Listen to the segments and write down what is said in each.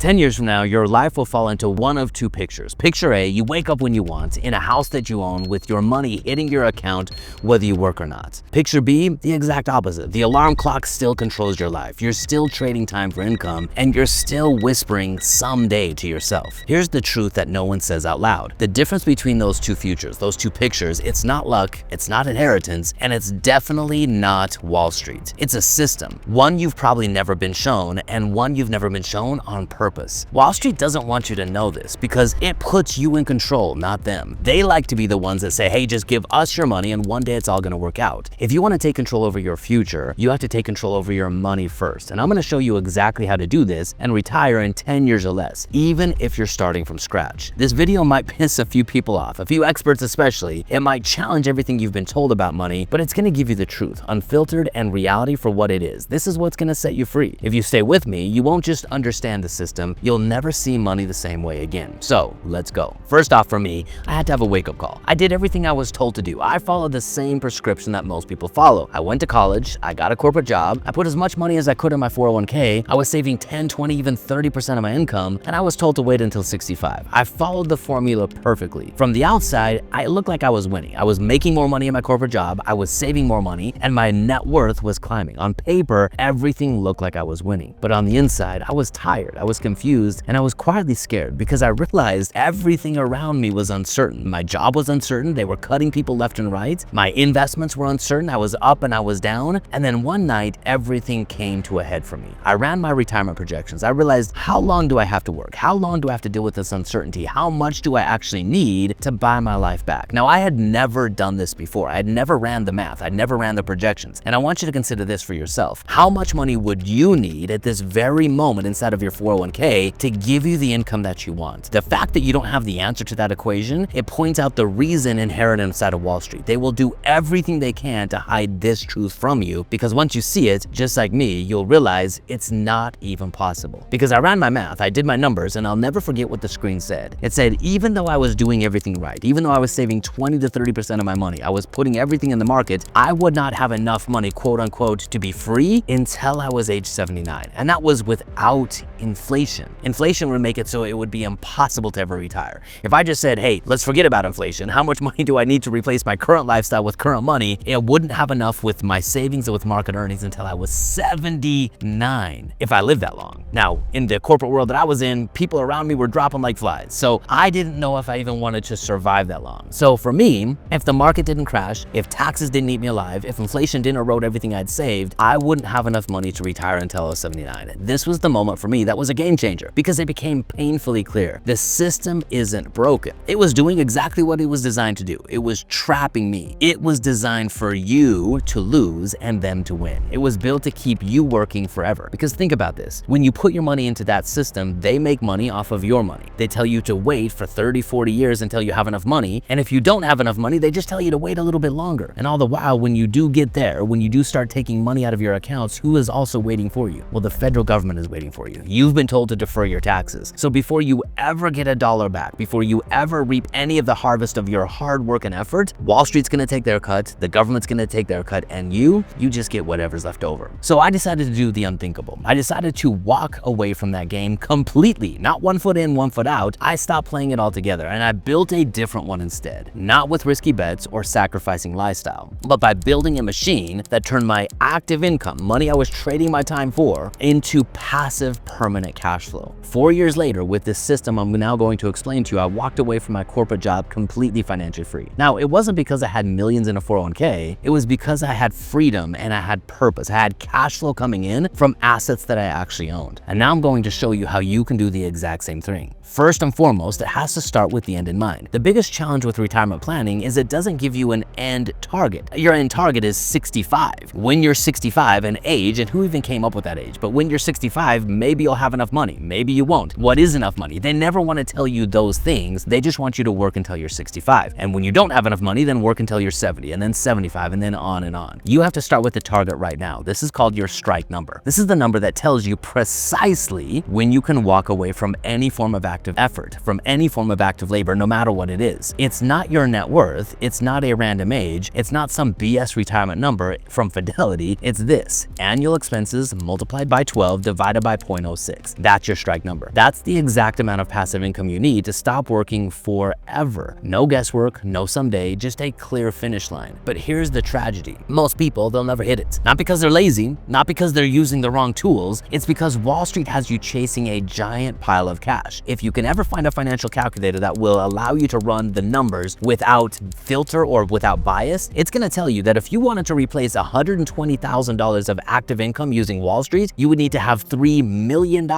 10 years from now, your life will fall into one of two pictures. Picture A, you wake up when you want, in a house that you own, with your money hitting your account whether you work or not. Picture B, the exact opposite. The alarm clock still controls your life. You're still trading time for income, and you're still whispering someday to yourself. Here's the truth that no one says out loud. The difference between those two futures, those two pictures, it's not luck, it's not inheritance, and it's definitely not Wall Street. It's a system, one you've probably never been shown, and one you've never been shown on purpose. Wall Street doesn't want you to know this because it puts you in control, not them. They like to be the ones that say, hey, just give us your money and one day it's all gonna work out. If you wanna take control over your future, you have to take control over your money first. And I'm gonna show you exactly how to do this and retire in 10 years or less, even if you're starting from scratch. This video might piss a few people off, a few experts especially. It might challenge everything you've been told about money, but it's gonna give you the truth, unfiltered, and reality for what it is. This is what's gonna set you free. If you stay with me, you won't just understand the system, you'll never see money the same way again. So let's go. First off, for me, I had to have a wake-up call. I did everything I was told to do. I followed the same prescription that most people follow. I went to college, I got a corporate job, I put as much money as I could in my 401k, I was saving 10, 20, even 30% of my income, and I was told to wait until 65. I followed the formula perfectly. From the outside, I looked like I was winning. I was making more money in my corporate job, I was saving more money, and my net worth was climbing. On paper, everything looked like I was winning. But on the inside, I was tired, I was confused, and I was quietly scared because I realized everything around me was uncertain. My job was uncertain, they were cutting people left and right, my investments were uncertain, I was up and I was down, and then one night, everything came to a head for me. I ran my retirement projections. I realized, how long do I have to work? How long do I have to deal with this uncertainty? How much do I actually need to buy my life back? Now, I had never done this before. I had never ran the math. I'd never ran the projections. And I want you to consider this for yourself. How much money would you need at this very moment inside of your 401k to give you the income that you want? The fact that you don't have the answer to that equation, it points out the reason inherent inside of Wall Street. They will do everything they can to hide this truth from you, because once you see it, just like me, you'll realize it's not even possible. Because I ran my math, I did my numbers, and I'll never forget what the screen said. It said, even though I was doing everything right, even though I was saving 20 to 30% of my money, I was putting everything in the market, I would not have enough money, quote unquote, to be free until I was age 79. And that was without inflation. Inflation would make it so it would be impossible to ever retire. If I just said, hey, let's forget about inflation, how much money do I need to replace my current lifestyle with current money? It wouldn't have enough with my savings and with market earnings until I was 79, if I lived that long. Now, in the corporate world that I was in, people around me were dropping like flies. So I didn't know if I even wanted to survive that long. So for me, if the market didn't crash, if taxes didn't eat me alive, if inflation didn't erode everything I'd saved, I wouldn't have enough money to retire until I was 79. This was the moment for me that was a game changer, because it became painfully clear. The system isn't broken. It was doing exactly what it was designed to do. It was trapping me. It was designed for you to lose and them to win. It was built to keep you working forever. Because think about this. When you put your money into that system, they make money off of your money. They tell you to wait for 30, 40 years until you have enough money. And if you don't have enough money, they just tell you to wait a little bit longer. And all the while, when you do get there, when you do start taking money out of your accounts, who is also waiting for you? Well, the federal government is waiting for you. You've been told to defer your taxes. So before you ever get a dollar back, before you ever reap any of the harvest of your hard work and effort, Wall Street's gonna take their cut, the government's gonna take their cut, and you just get whatever's left over. So I decided to do the unthinkable. I decided to walk away from that game completely. Not one foot in, one foot out. I stopped playing it altogether, and I built a different one instead. Not with risky bets or sacrificing lifestyle, but by building a machine that turned my active income, money I was trading my time for, into passive permanent cash flow. 4 years later, with this system I'm now going to explain to you, I walked away from my corporate job completely financially free. Now, it wasn't because I had millions in a 401k, it was because I had freedom and I had purpose. I had cash flow coming in from assets that I actually owned. And now I'm going to show you how you can do the exact same thing. First and foremost, it has to start with the end in mind. The biggest challenge with retirement planning is it doesn't give you an end target. Your end target is 65. When you're 65, an age, and who even came up with that age, but when you're 65, maybe you'll have enough money, maybe you won't. What is enough money? They never want to tell you those things. They just want you to work until you're 65. And when you don't have enough money, then work until you're 70, and then 75, and then on and on. You have to start with the target right now. This is called your strike number. This is the number that tells you precisely when you can walk away from any form of active effort, from any form of active labor, no matter what it is. It's not your net worth, it's not a random age, it's not some BS retirement number from Fidelity, it's this: annual expenses multiplied by 12 divided by 0.06. That's your strike number. That's the exact amount of passive income you need to stop working forever. No guesswork, no someday, just a clear finish line. But here's the tragedy. Most people, they'll never hit it. Not because they're lazy, not because they're using the wrong tools, it's because Wall Street has you chasing a giant pile of cash. If you can ever find a financial calculator that will allow you to run the numbers without filter or without bias, it's gonna tell you that if you wanted to replace $120,000 of active income using Wall Street, you would need to have $3 million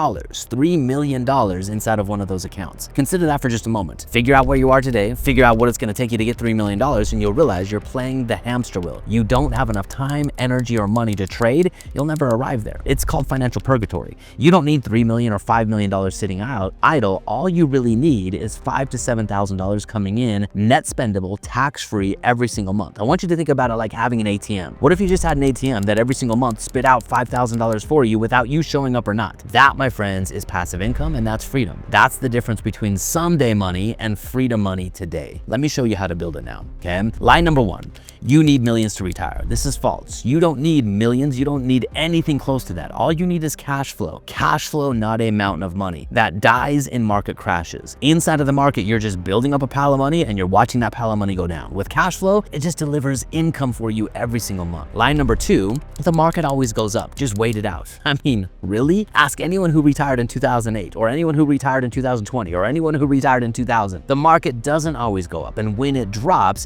inside of one of those accounts. Consider that for just a moment. Figure out where you are today, figure out what it's gonna take you to get $3 million, and you'll realize you're playing the hamster wheel. You don't have enough time, energy, or money to trade. You'll never arrive there. It's called financial purgatory. You don't need $3 million or $5 million sitting out idle. All you really need is $5,000 to $7,000 coming in, net spendable, tax-free every single month. I want you to think about it like having an ATM. What if you just had an ATM that every single month spit out $5,000 for you without you showing up or not? That, my friends, is passive income, and that's freedom. That's the difference between someday money and freedom money today. Let me show you how to build it now, okay? Line number one: you need millions to retire. This is false. You don't need millions. You don't need anything close to that. All you need is cash flow. Cash flow, not a mountain of money that dies in market crashes. Inside of the market, you're just building up a pile of money and you're watching that pile of money go down. With cash flow, it just delivers income for you every single month. Line number two: the market always goes up. Just wait it out. I mean, really? Ask anyone who retired in 2008 or anyone who retired in 2020 or anyone who retired in 2000. The market doesn't always go up, and when it drops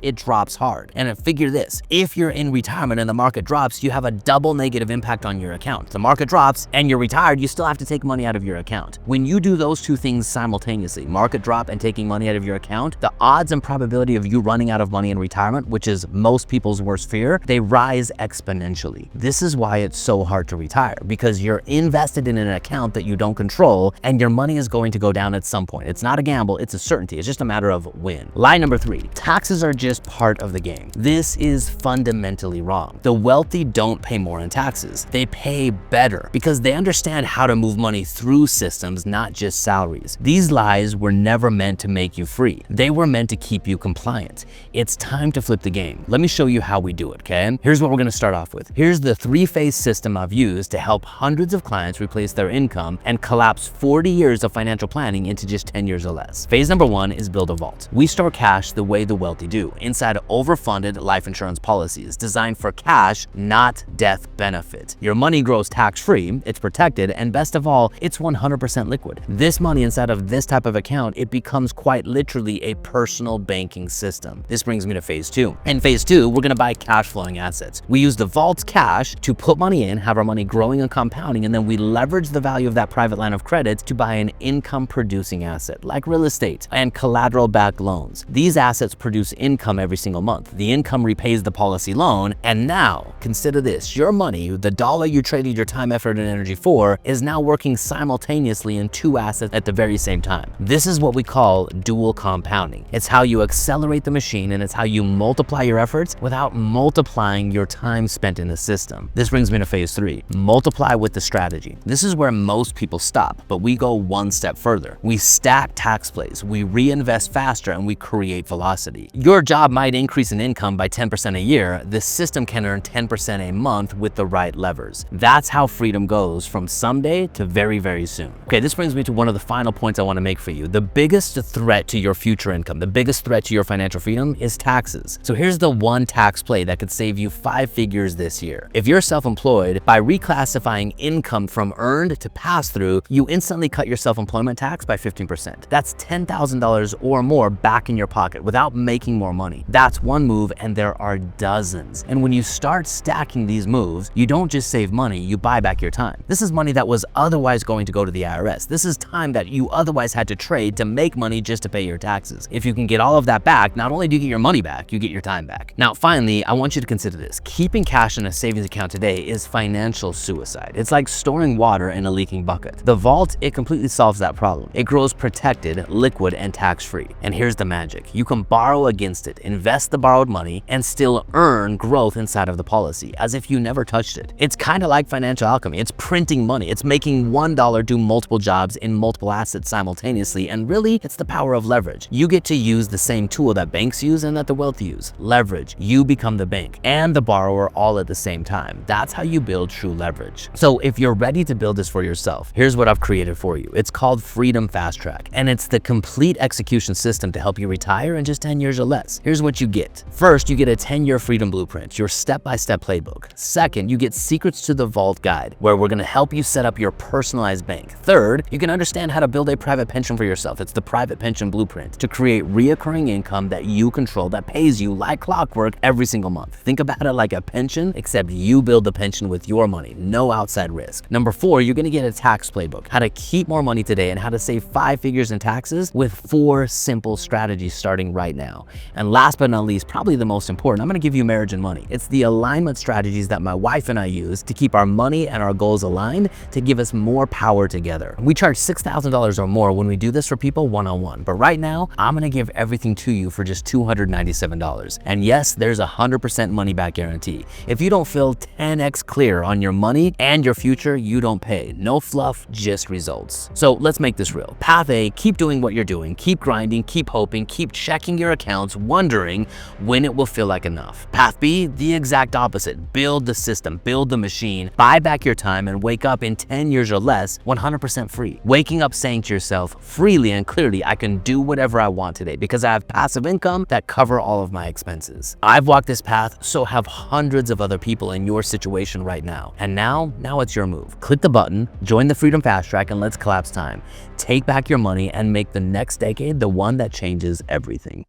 hard. And figure this: if you're in retirement and the market drops, you have a double negative impact on your account. The market drops and you're retired, you still have to take money out of your account. When you do those two things simultaneously, market drop and taking money out of your account, the odds and probability of you running out of money in retirement, which is most people's worst fear, they rise exponentially. This is why it's so hard to retire, because you're invested in an account that you don't control, and your money is going to go down at some point. It's not a gamble, it's a certainty. It's just a matter of when. Line number three: taxes are just part of the game. This is fundamentally wrong. The wealthy don't pay more in taxes. They pay better because they understand how to move money through systems, not just salaries. These lies were never meant to make you free. They were meant to keep you compliant. It's time to flip the game. Let me show you how we do it, okay? Here's what we're gonna start off with. Here's the three-phase system I've used to help hundreds of clients replace their income and collapse 40 years of financial planning into just 10 years or less. Phase number one is build a vault. We store cash the way the wealthy do, inside overfunded life insurance policies designed for cash, not death benefit. Your money grows tax-free, it's protected, and best of all, it's 100% liquid. This money inside of this type of account, it becomes quite literally a personal banking system. This brings me to phase two. In phase two, we're gonna buy cash flowing assets. We use the vault's cash to put money in, have our money growing and compounding, and then we leverage the value of that private line of credit to buy an income producing asset like real estate and collateral backed loans. These assets produce income every single month. The income repays the policy loan, and now consider this: your money, the dollar you traded your time, effort, and energy for, is now working simultaneously in two assets at the very same time. This is what we call dual compounding. It's how you accelerate the machine, and it's how you multiply your efforts without multiplying your time spent in the system. This brings me to phase three: multiply with the strategy. This is where most people stop, but we go one step further. We stack tax plays, we reinvest faster, and we create velocity. Your job might increase in income by 10% a year. The system can earn 10% a month with the right levers. That's how freedom goes from someday to very, very soon. Okay, this brings me to one of the final points I want to make for you. The biggest threat to your future income, the biggest threat to your financial freedom, is taxes. So here's the one tax play that could save you 5 figures this year. If you're self-employed, by reclassifying income from earned to pass-through, you instantly cut your self-employment tax by 15%. That's $10,000 or more back in your pocket without making more money. That's one move, and there are dozens. And when you start stacking these moves, you don't just save money, you buy back your time. This is money that was otherwise going to go to the IRS. This is time that you otherwise had to trade to make money just to pay your taxes. If you can get all of that back, not only do you get your money back, you get your time back. Now, finally, I want you to consider this. Keeping cash in a savings account today is financial suicide. It's like storing water in a leaking bucket. The vault, it completely solves that problem. It grows protected, liquid, and tax-free. And here's the magic: you can borrow against it, invest the borrowed money, and still earn growth inside of the policy as if you never touched it. It's kind of like financial alchemy. It's printing money. It's making $1 do multiple jobs in multiple assets assets simultaneously, and really, it's the power of leverage. You get to use the same tool that banks use and that the wealthy use, leverage. You become the bank and the borrower all at the same time. That's how you build true leverage. So if you're ready to build this for yourself, here's what I've created for you. It's called Freedom Fast Track, and it's the complete execution system to help you retire in just 10 years or less. Here's what you get. First, you get a 10-year freedom blueprint, your step-by-step playbook. Second, you get Secrets to the Vault guide, where we're gonna help you set up your personalized bank. Third, you can understand how to build a private pension for yourself. It's the private pension blueprint to create reoccurring income that you control, that pays you like clockwork every single month. Think about it like a pension, except you build the pension with your money, no outside risk. Number 4, you're gonna get a tax playbook, how to keep more money today and how to save 5 figures in taxes with 4 simple strategies starting right now. And last but not least, probably the most important, I'm gonna give you marriage and money. It's the alignment strategies that my wife and I use to keep our money and our goals aligned to give us more power together. We charge $6,000 or more when we do this for people one-on-one, but right now, I'm gonna give everything to you for just $297. And yes, there's a 100% money back guarantee. If you don't feel 10x clear on your money and your future, you don't pay. No fluff, just results. So let's make this real. Path A, keep doing what you're doing, keep grinding, keep hoping, keep checking your accounts, wondering when it will feel like enough. Path B, the exact opposite. Build the system, build the machine, buy back your time, and wake up in 10 years or less 100% free. Waking up saying to yourself freely and clearly, I can do whatever I want today because I have passive income that cover all of my expenses. I've walked this path, so have hundreds of other people in your situation right now. And now it's your move. Click the button, join the Freedom Fast Track, and let's collapse time. Take back your money and make the next decade the one that changes everything.